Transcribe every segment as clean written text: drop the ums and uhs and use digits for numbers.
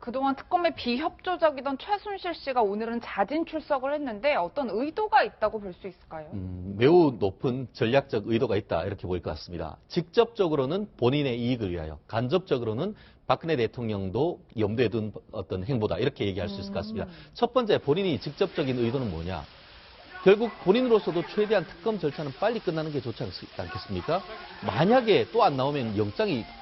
그동안 특검에 비협조적이던 최순실 씨가 오늘은 자진 출석을 했는데 어떤 의도가 있다고 볼 수 있을까요? 매우 높은 전략적 의도가 있다 이렇게 보일 것 같습니다. 직접적으로는 본인의 이익을 위하여, 간접적으로는 박근혜 대통령도 염두에 둔 어떤 행보다 이렇게 얘기할 수 있을 것 같습니다. 첫 번째, 본인이 직접적인 의도는 뭐냐? 결국 본인으로서도 최대한 특검 절차는 빨리 끝나는 게 좋지 않겠습니까? 만약에 또 안 나오면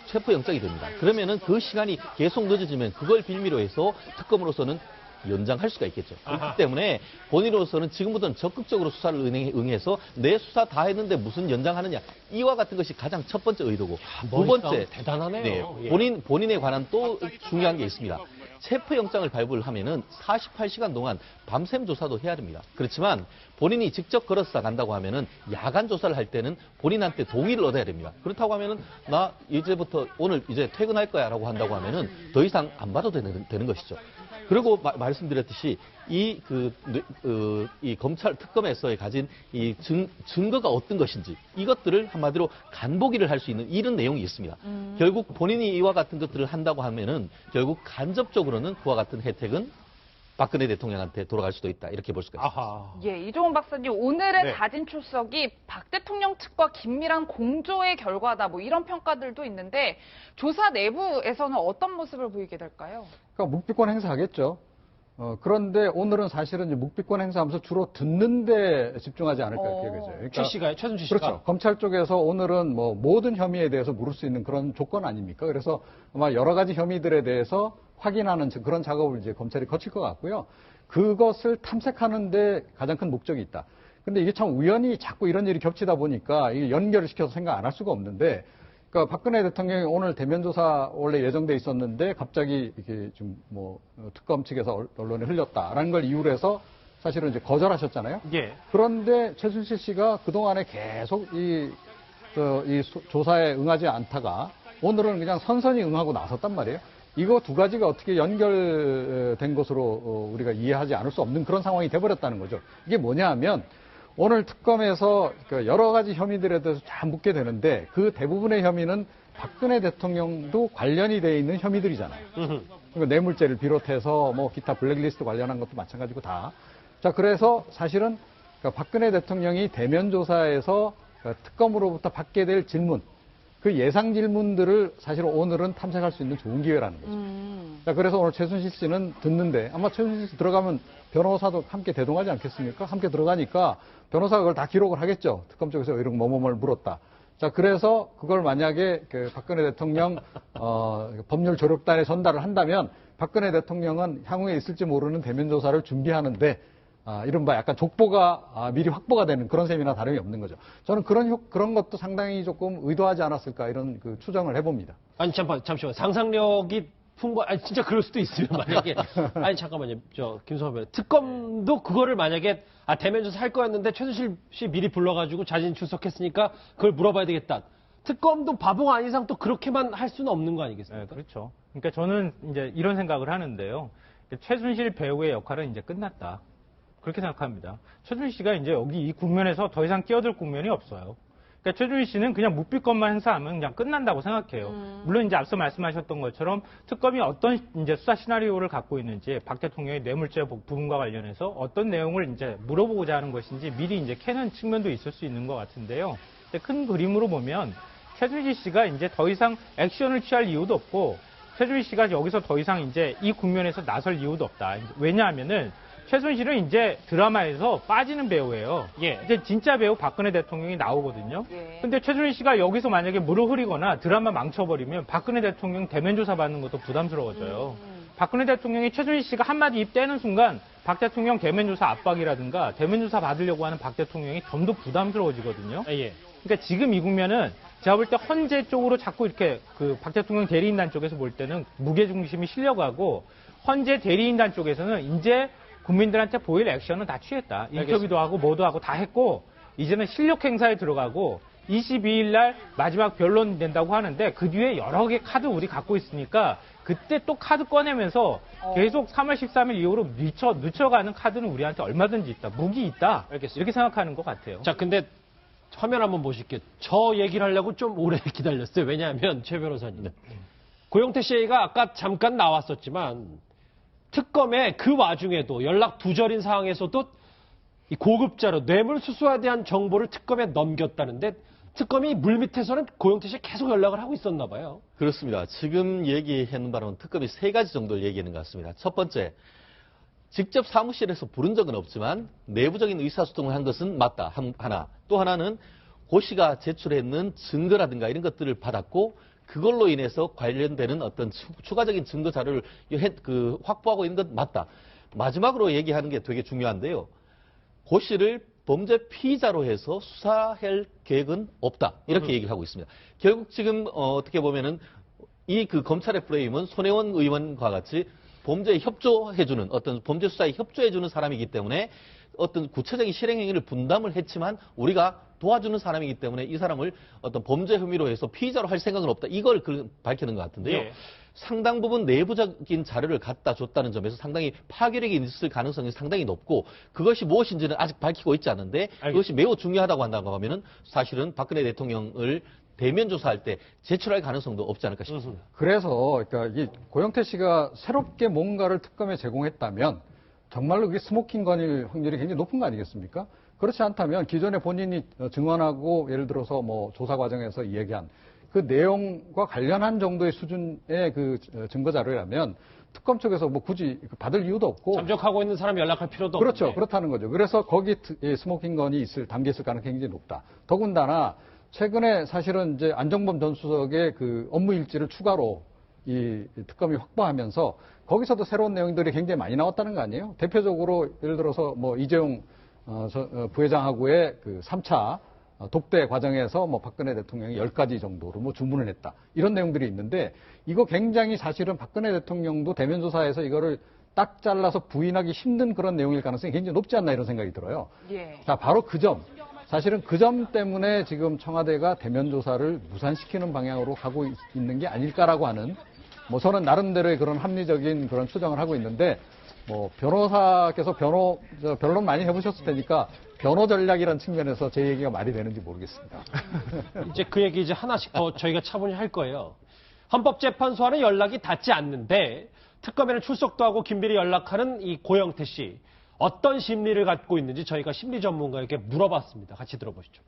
체포영장이 됩니다. 그러면은 그 시간이 계속 늦어지면 그걸 빌미로 해서 특검으로서는 연장할 수가 있겠죠. 그렇기 때문에 본인으로서는 지금부터는 적극적으로 수사를 응해서 내 수사 다 했는데 무슨 연장하느냐. 이와 같은 것이 가장 첫 번째 의도고. 두 번째, 대단하네요. 네, 본인에 관한 또 중요한 게 있습니다. 체포영장을 발부를 하면은 48시간 동안 밤샘 조사도 해야 됩니다. 그렇지만 본인이 직접 걸어서 간다고 하면은 야간 조사를 할 때는 본인한테 동의를 얻어야 됩니다. 그렇다고 하면은 나 이제부터 오늘 이제 퇴근할 거야라고 한다고 하면은 더 이상 안 봐도 되는 것이죠. 그리고 말씀드렸듯이 이 검찰 특검에서의 가진 이 증거가 어떤 것인지 이것들을 한마디로 간보기를 할 수 있는 이런 내용이 있습니다. 결국 본인이 이와 같은 것들을 한다고 하면은 결국 간접적으로는 그와 같은 혜택은 박근혜 대통령한테 돌아갈 수도 있다. 이렇게 볼 수가 있습니다. 예, 이종훈 박사님, 오늘의 자진 출석이 박 대통령 측과 긴밀한 공조의 결과다. 뭐 이런 평가들도 있는데 조사 내부에서는 어떤 모습을 보이게 될까요? 그러니까 묵비권 행사하겠죠. 그런데 오늘은 사실은 이제 묵비권 행사하면서 주로 듣는 데 집중하지 않을까 이렇게 되죠. 그러니까 최순실 씨가? 그렇죠. 검찰 쪽에서 오늘은 뭐 모든 혐의에 대해서 물을 수 있는 그런 조건 아닙니까? 그래서 아마 여러 가지 혐의들에 대해서 확인하는 그런 작업을 이제 검찰이 거칠 것 같고요. 그것을 탐색하는데 가장 큰 목적이 있다. 근데 이게 참 우연히 자꾸 이런 일이 겹치다 보니까 이게 연결을 시켜서 생각 안 할 수가 없는데, 그러니까 박근혜 대통령이 오늘 대면 조사 원래 예정돼 있었는데 갑자기 이게 좀 뭐 특검 측에서 언론에 흘렸다라는 걸 이유로 해서 사실은 이제 거절하셨잖아요. 예. 그런데 최순실 씨가 그동안에 계속 이 조사에 응하지 않다가 오늘은 그냥 선선히 응하고 나섰단 말이에요. 이거 두 가지가 어떻게 연결된 것으로 우리가 이해하지 않을 수 없는 그런 상황이 돼버렸다는 거죠. 이게 뭐냐 하면 오늘 특검에서 여러 가지 혐의들에 대해서 다 묻게 되는데 그 대부분의 혐의는 박근혜 대통령도 관련이 돼 있는 혐의들이잖아요. 그러니까 뇌물죄를 비롯해서 뭐 기타 블랙리스트 관련한 것도 마찬가지고 다. 자, 그래서 사실은 박근혜 대통령이 대면 조사에서 특검으로부터 받게 될 질문, 그 예상 질문들을 사실 오늘은 탐색할 수 있는 좋은 기회라는 거죠. 자, 그래서 오늘 최순실 씨는 듣는데 아마 최순실 씨 들어가면 변호사도 함께 대동하지 않겠습니까? 함께 들어가니까 변호사가 그걸 다 기록을 하겠죠. 특검 쪽에서 이런 뭐뭐를 물었다. 자, 그래서 그걸 만약에 박근혜 대통령 법률 조력단에 전달을 한다면 박근혜 대통령은 향후에 있을지 모르는 대면 조사를 준비하는데 이른바 약간 족보가 미리 확보가 되는 그런 셈이나 다름이 없는 거죠. 저는 그런 것도 상당히 조금 의도하지 않았을까 이런 추정을 해봅니다. 아니 잠시만 상상력이 아니 진짜 그럴 수도 있으면 만약에 아니 잠깐만요, 김성환 변호사 특검도 그거를 만약에 대면 조사 할 거였는데 최순실 씨 미리 불러가지고 자진 출석했으니까 그걸 물어봐야 되겠다. 특검도 바보가 아닌 이상 또 그렇게만 할 수는 없는 거 아니겠습니까? 네, 그렇죠. 그러니까 저는 이제 이런 생각을 하는데요. 최순실 배우의 역할은 이제 끝났다. 그렇게 생각합니다. 최순실 씨가 이제 여기 이 국면에서 더 이상 끼어들 국면이 없어요. 그러니까 최준희 씨는 그냥 묵비권만 행사하면 그냥 끝난다고 생각해요. 물론 이제 앞서 말씀하셨던 것처럼 특검이 어떤 이제 수사 시나리오를 갖고 있는지 박 대통령의 뇌물죄 부분과 관련해서 어떤 내용을 이제 물어보고자 하는 것인지 미리 이제 캐는 측면도 있을 수 있는 것 같은데요. 근데 큰 그림으로 보면 최준희 씨가 이제 더 이상 액션을 취할 이유도 없고 최준희 씨가 여기서 더 이상 이제 이 국면에서 나설 이유도 없다. 왜냐하면은 최순실은 이제 드라마에서 빠지는 배우예요. 예. 이제 진짜 배우 박근혜 대통령이 나오거든요. 예. 근데 최순실 씨가 여기서 만약에 물을 흐리거나 드라마 망쳐버리면 박근혜 대통령 대면 조사 받는 것도 부담스러워져요. 박근혜 대통령이 최순실 씨가 한마디 입 떼는 순간 박 대통령 대면 조사 압박이라든가 대면 조사 받으려고 하는 박 대통령이 좀 더 부담스러워지거든요. 예. 그러니까 지금 이 국면은 제가 볼 때 헌재 쪽으로 자꾸 이렇게 박 대통령 대리인단 쪽에서 볼 때는 무게중심이 실려가고 헌재 대리인단 쪽에서는 이제 국민들한테 보일 액션은 다 취했다. 인터뷰도 하고 뭐도 하고 다 했고 이제는 실력 행사에 들어가고 22일 날 마지막 변론 된다고 하는데 그 뒤에 여러 개 카드 우리 갖고 있으니까 그때 또 카드 꺼내면서 계속 3월 13일 이후로 늦춰가는 카드는 우리한테 얼마든지 있다. 무기 있다. 알겠습니다. 이렇게 생각하는 것 같아요. 자, 근데 화면 한번 보실게요. 저 얘기를 하려고 좀 오래 기다렸어요. 왜냐하면 최 변호사님. 고영태 씨가 아까 잠깐 나왔었지만 특검에 그 와중에도 연락 두절인 상황에서도 이 고급자료, 뇌물수수에 대한 정보를 특검에 넘겼다는데 특검이 물밑에서는 고영태 씨 계속 연락을 하고 있었나 봐요. 그렇습니다. 지금 얘기하는 바로는 특검이 3가지 정도를 얘기하는 것 같습니다. 첫 번째, 직접 사무실에서 부른 적은 없지만 내부적인 의사소통을 한 것은 맞다. 하나. 또 하나는 고 씨가 제출했는 증거라든가 이런 것들을 받았고 그걸로 인해서 관련되는 어떤 추가적인 증거 자료를 확보하고 있는 것 맞다. 마지막으로 얘기하는 게 되게 중요한데요. 고 씨를 범죄 피의자로 해서 수사할 계획은 없다. 이렇게 얘기를 하고 있습니다. 결국 지금 어떻게 보면은 이 그 검찰의 프레임은 손혜원 의원과 같이 범죄에 협조해주는 어떤 범죄 수사에 협조해주는 사람이기 때문에 어떤 구체적인 실행 행위를 분담을 했지만 우리가 도와주는 사람이기 때문에 이 사람을 어떤 범죄 혐의로 해서 피의자로 할 생각은 없다. 이걸 밝히는 것 같은데요. 예. 상당 부분 내부적인 자료를 갖다 줬다는 점에서 상당히 파괴력이 있을 가능성이 상당히 높고 그것이 무엇인지는 아직 밝히고 있지 않은데 그것이 매우 중요하다고 한다고 하면은 사실은 박근혜 대통령을 대면 조사할 때 제출할 가능성도 없지 않을까 싶습니다. 그래서 그러니까 이 고영태 씨가 새롭게 뭔가를 특검에 제공했다면 정말로 그게 스모킹건일 확률이 굉장히 높은 거 아니겠습니까? 그렇지 않다면 기존에 본인이 증언하고 예를 들어서 뭐 조사 과정에서 이야기한 그 내용과 관련한 정도의 수준의 그 증거 자료라면 특검 쪽에서 뭐 굳이 받을 이유도 없고 잠적하고 있는 사람 연락할 필요도 그렇죠. 없는데. 그렇다는 거죠. 그래서 거기 스모킹건이 담겨 있을 가능성이 굉장히 높다. 더군다나 최근에 사실은 이제 안정범 전 수석의 그 업무 일지를 추가로 이 특검이 확보하면서 거기서도 새로운 내용들이 굉장히 많이 나왔다는 거 아니에요? 대표적으로 예를 들어서 뭐 이재용 부회장하고의 그 3차 독대 과정에서 뭐 박근혜 대통령이 10가지 정도로 뭐 주문을 했다. 이런 내용들이 있는데 이거 굉장히 사실은 박근혜 대통령도 대면 조사에서 이거를 딱 잘라서 부인하기 힘든 그런 내용일 가능성이 굉장히 높지 않나 이런 생각이 들어요. 예. 자, 바로 그 점. 사실은 그 점 때문에 지금 청와대가 대면 조사를 무산시키는 방향으로 가고 있는 게 아닐까라고 하는 뭐 저는 나름대로의 그런 합리적인 그런 추정을 하고 있는데 뭐 변호사께서 변론 많이 해보셨을 테니까 변호 전략이라는 측면에서 제 얘기가 말이 되는지 모르겠습니다. 이제 그 얘기 이제 하나씩 더 저희가 차분히 할 거예요. 헌법재판소와는 연락이 닿지 않는데 특검에는 출석도 하고 긴밀히 연락하는 이 고영태 씨. 어떤 심리를 갖고 있는지 저희가 심리 전문가에게 물어봤습니다. 같이 들어보시죠.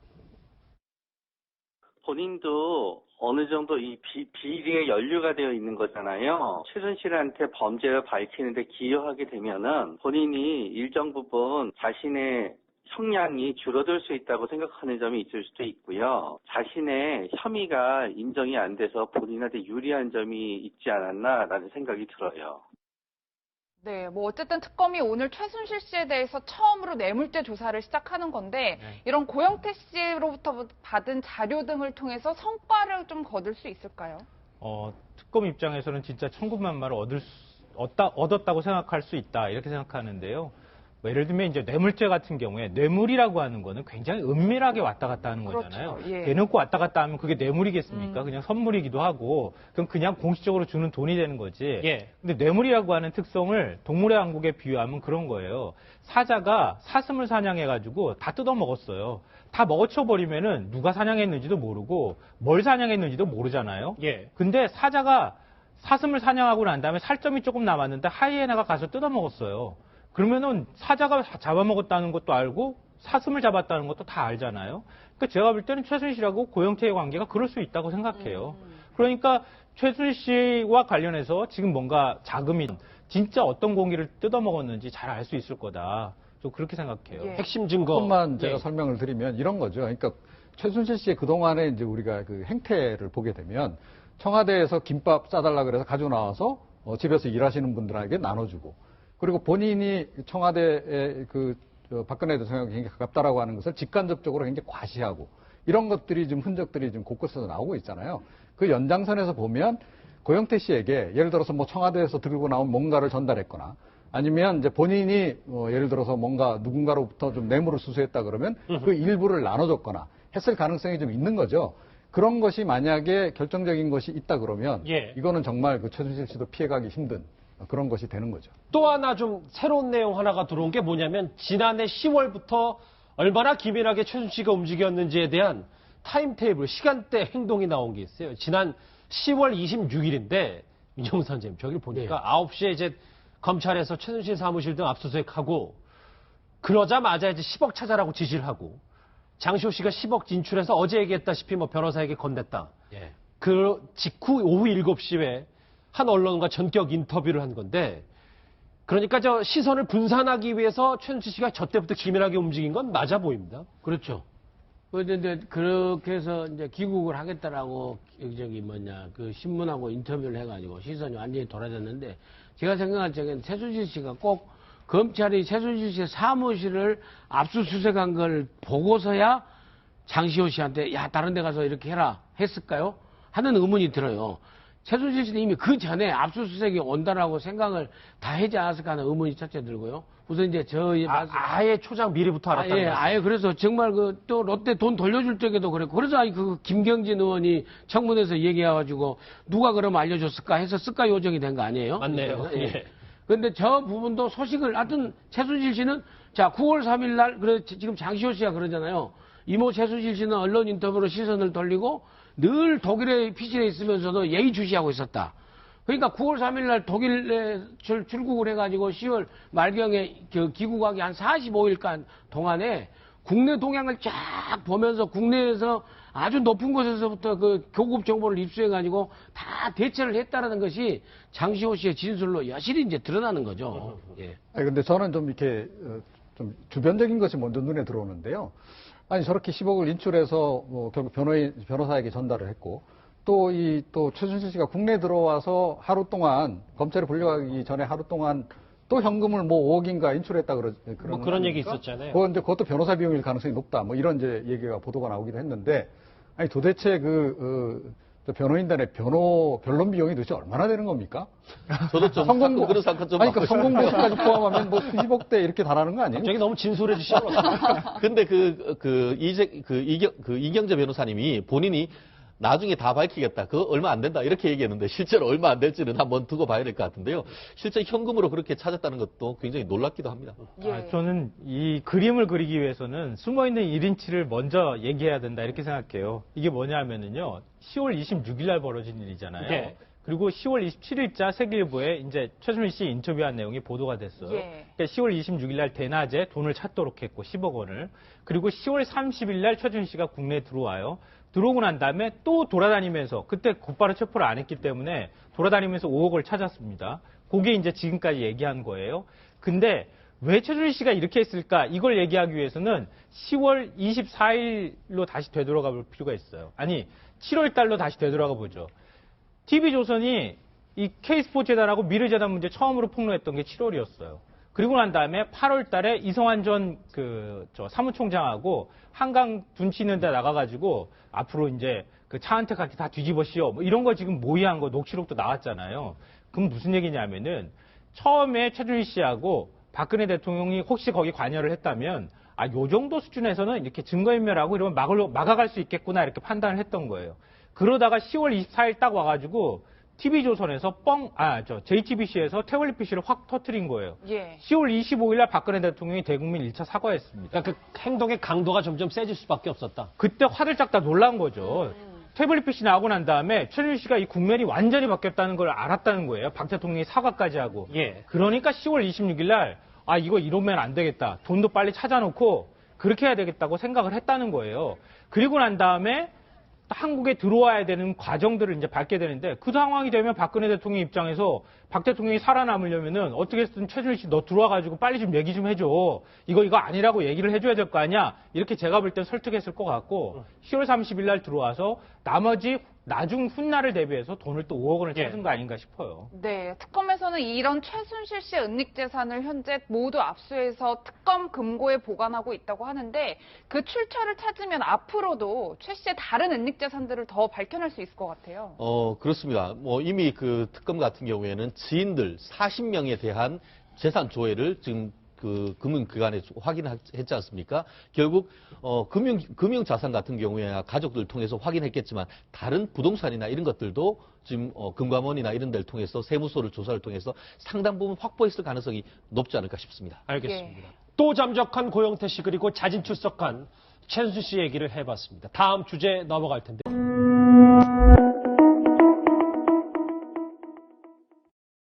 본인도 어느 정도 이 비리에 연루가 되어 있는 거잖아요. 최순실한테 범죄를 밝히는데 기여하게 되면은 본인이 일정 부분 자신의 형량이 줄어들 수 있다고 생각하는 점이 있을 수도 있고요. 자신의 혐의가 인정이 안 돼서 본인한테 유리한 점이 있지 않았나라는 생각이 들어요. 네, 뭐 어쨌든 특검이 오늘 최순실 씨에 대해서 처음으로 뇌물죄 조사를 시작하는 건데 이런 고영태 씨로부터 받은 자료 등을 통해서 성과를 좀 거둘 수 있을까요? 특검 입장에서는 진짜 천군만마를 얻었다고 생각할 수 있다 이렇게 생각하는데요. 뭐 예를 들면 이제 뇌물죄 같은 경우에 뇌물이라고 하는 거는 굉장히 은밀하게 왔다 갔다 하는 거잖아요. 그렇죠. 예. 대놓고 왔다 갔다 하면 그게 뇌물이겠습니까? 그냥 선물이기도 하고 그럼 그냥 공식적으로 주는 돈이 되는 거지. 예. 근데 뇌물이라고 하는 특성을 동물의 왕국에 비유하면 그런 거예요. 사자가 사슴을 사냥해가지고 다 뜯어먹었어요. 다 먹어쳐버리면은 누가 사냥했는지도 모르고 뭘 사냥했는지도 모르잖아요. 예. 근데 사자가 사슴을 사냥하고 난 다음에 살점이 조금 남았는데 하이에나가 가서 뜯어먹었어요. 그러면은 사자가 잡아먹었다는 것도 알고 사슴을 잡았다는 것도 다 알잖아요. 그러니까 제가 볼 때는 최순실하고 고영태의 관계가 그럴 수 있다고 생각해요. 그러니까 최순실 씨와 관련해서 지금 뭔가 자금이 진짜 어떤 공기를 뜯어먹었는지 잘 알 수 있을 거다. 저 그렇게 생각해요. 예. 핵심 증거. 조금만 제가 예. 설명을 드리면 이런 거죠. 그러니까 최순실 씨의 그동안에 이제 우리가 그 행태를 보게 되면 청와대에서 김밥 싸달라 그래서 가지고 나와서 집에서 일하시는 분들에게 나눠주고 그리고 본인이 청와대에 박근혜 대통령이 굉장히 가깝다라고 하는 것을 직간접적으로 굉장히 과시하고 이런 것들이 좀 흔적들이 좀 곳곳에서 나오고 있잖아요. 그 연장선에서 보면 고영태 씨에게 예를 들어서 뭐 청와대에서 들고 나온 뭔가를 전달했거나 아니면 이제 본인이 예를 들어서 뭔가 누군가로부터 좀 뇌물을 수수했다 그러면 그 일부를 나눠줬거나 했을 가능성이 좀 있는 거죠. 그런 것이 만약에 결정적인 것이 있다 그러면 예. 이거는 정말 그 최순실 씨도 피해가기 힘든 그런 것이 되는 거죠. 또 하나 좀 새로운 내용 하나가 들어온 게 뭐냐면 지난해 10월부터 얼마나 기민하게 최순실 씨가 움직였는지에 대한 타임테이블, 시간대 행동이 나온 게 있어요. 지난 10월 26일인데 윤정수 선생님, 저기를 보니까 9시에 이제 검찰에서 최순실 사무실 등 압수수색하고 그러자마자 이제 10억 찾아라고 지시를 하고 장시호 씨가 10억 진출해서 어제 얘기했다시피 뭐 변호사에게 건넸다. 예. 그 직후 오후 7시에 한 언론과 전격 인터뷰를 한 건데 그러니까 저 시선을 분산하기 위해서 최순실 씨가 저 때부터 기밀하게 움직인 건 맞아 보입니다. 그렇죠. 그런데 그렇게 해서 이제 귀국을 하겠다라고 그 신문하고 인터뷰를 해가지고 시선이 완전히 돌아졌는데 제가 생각할 적엔 최순실 씨가 꼭 검찰이 최순실 씨의 사무실을 압수수색한 걸 보고서야 장시호 씨한테 야 다른 데 가서 이렇게 해라 했을까요? 하는 의문이 들어요. 최순실 씨는 이미 그 전에 압수수색이 온다라고 생각을 다 하지 않았을까 하는 의문이 첫째 들고요. 우선 이제 저희 아예 초장 미리부터 알았다는 거죠. 아예 그래서 정말 또 롯데 돈 돌려줄 적에도 그랬고 그래서 그 김경진 의원이 청문회에서 얘기해가지고 누가 그러면 알려줬을까 해서 쓸까 요정이 된 거 아니에요? 맞네요. 예. 그런데 저 부분도 소식을 하여튼 최순실 씨는 자 9월 3일 날 그래 지금 장시호 씨가 그러잖아요. 이모 최순실 씨는 언론 인터뷰로 시선을 돌리고 늘 독일에 피신해 있으면서도 예의주시하고 있었다. 그러니까 9월 3일 날 독일에 출국을 해가지고 10월 말경에 귀국하기 한 45일간 동안에 국내 동향을 쫙 보면서 국내에서 아주 높은 곳에서부터 그 고급 정보를 입수해가지고 다 대처를 했다라는 것이 장시호 씨의 진술로 여실히 이제 드러나는 거죠. 예. 아니, 근데 저는 좀 이렇게, 좀 주변적인 것이 먼저 눈에 들어오는데요. 아니, 저렇게 10억을 인출해서, 결국 변호사에게 전달을 했고, 또 최순실 씨가 국내에 들어와서 하루 동안, 검찰에 불려가기 전에 하루 동안 또 현금을 5억인가 인출했다 그런 얘기 있었잖아요. 그것도 변호사 비용일 가능성이 높다. 이런 이제 얘기가 보도가 나오기도 했는데, 아니, 도대체 변호인단의 변론 비용이 도대체 얼마나 되는 겁니까? 저도 좀 성공 그런 생각 좀. 아니, 그러니까 성공보수까지 포함하면 수십억 대 이렇게 달하는 거 아니에요? 갑자기 너무 진솔해 주시죠. 근데 이경재 변호사님이 본인이 나중에 다 밝히겠다. 그거 얼마 안 된다. 이렇게 얘기했는데 실제로 얼마 안 될지는 한번 두고 봐야 될 것 같은데요. 실제 현금으로 그렇게 찾았다는 것도 굉장히 놀랍기도 합니다. 예. 저는 이 그림을 그리기 위해서는 숨어있는 1인치를 먼저 얘기해야 된다 이렇게 생각해요. 이게 뭐냐 하면은요. 10월 26일 날 벌어진 일이잖아요. 네. 그리고 10월 27일자 세계일보에 이제 최순실 씨 인터뷰한 내용이 보도가 됐어요. 예. 그러니까 10월 26일 날 대낮에 돈을 찾도록 했고 10억 원을. 그리고 10월 30일 날 최순실 씨가 국내에 들어와요. 들어오고 난 다음에 또 돌아다니면서 그때 곧바로 체포를 안 했기 때문에 돌아다니면서 5억을 찾았습니다. 그게 이제 지금까지 얘기한 거예요. 근데 왜 최순실 씨가 이렇게 했을까? 이걸 얘기하기 위해서는 10월 24일로 다시 되돌아가 볼 필요가 있어요. 아니 7월 달로 다시 되돌아가 보죠. TV조선이 이 K스포츠재단하고 미르재단 문제 처음으로 폭로했던 게 7월이었어요. 그리고 난 다음에 8월 달에 이성환 전 사무총장하고 한강 둔치 있는 데 나가가지고 앞으로 이제 그 차은택 같이 다 뒤집어씌워. 이런 거 지금 모의한 거 녹취록도 나왔잖아요. 그럼 무슨 얘기냐면은 처음에 최준실 씨하고 박근혜 대통령이 혹시 거기 관여를 했다면 요 정도 수준에서는 이렇게 증거인멸하고 이러면 막아갈 수 있겠구나 이렇게 판단을 했던 거예요. 그러다가 10월 24일 딱 와가지고 TV조선에서 JTBC에서 태블릿 PC를 확 터뜨린 거예요. 예. 10월 25일 날 박근혜 대통령이 대국민 1차 사과했습니다. 그러니까 그 행동의 강도가 점점 세질 수밖에 없었다. 그때 화들짝 다 놀란 거죠. 태블릿 PC 나오고 난 다음에 최준실 씨가 이 국면이 완전히 바뀌었다는 걸 알았다는 거예요. 박 대통령이 사과까지 하고. 예. 그러니까 10월 26일 날 이거 이러면 안 되겠다. 돈도 빨리 찾아놓고 그렇게 해야 되겠다고 생각을 했다는 거예요. 그리고 난 다음에 한국에 들어와야 되는 과정들을 이제 밟게 되는데 그 상황이 되면 박근혜 대통령 입장에서 박 대통령이 살아남으려면은 어떻게 해서든 최준실 씨 너 들어와가지고 빨리 좀 얘기 좀 해줘. 이거 아니라고 얘기를 해줘야 될 거 아니야. 이렇게 제가 볼 땐 설득했을 것 같고 10월 30일 날 들어와서 나머지 나중 훗날을 대비해서 돈을 또 5억 원을 찾은 거 아닌가 싶어요. 네, 특검에서는 이런 최순실 씨의 은닉 재산을 현재 모두 압수해서 특검 금고에 보관하고 있다고 하는데 그 출처를 찾으면 앞으로도 최 씨의 다른 은닉 재산들을 더 밝혀낼 수 있을 것 같아요. 그렇습니다. 이미 그 특검 같은 경우에는 지인들 40명에 대한 재산 조회를 지금 그 금융기관에 확인했지 않습니까? 결국 금융 자산 같은 경우에 가족들 통해서 확인했겠지만 다른 부동산이나 이런 것들도 지금 금감원이나 이런 데를 통해서 세무서를 조사를 통해서 상당 부분 확보했을 가능성이 높지 않을까 싶습니다. 알겠습니다. 또 잠적한 고영태 씨 그리고 자진 출석한 최순실 씨 얘기를 해봤습니다. 다음 주제 넘어갈 텐데.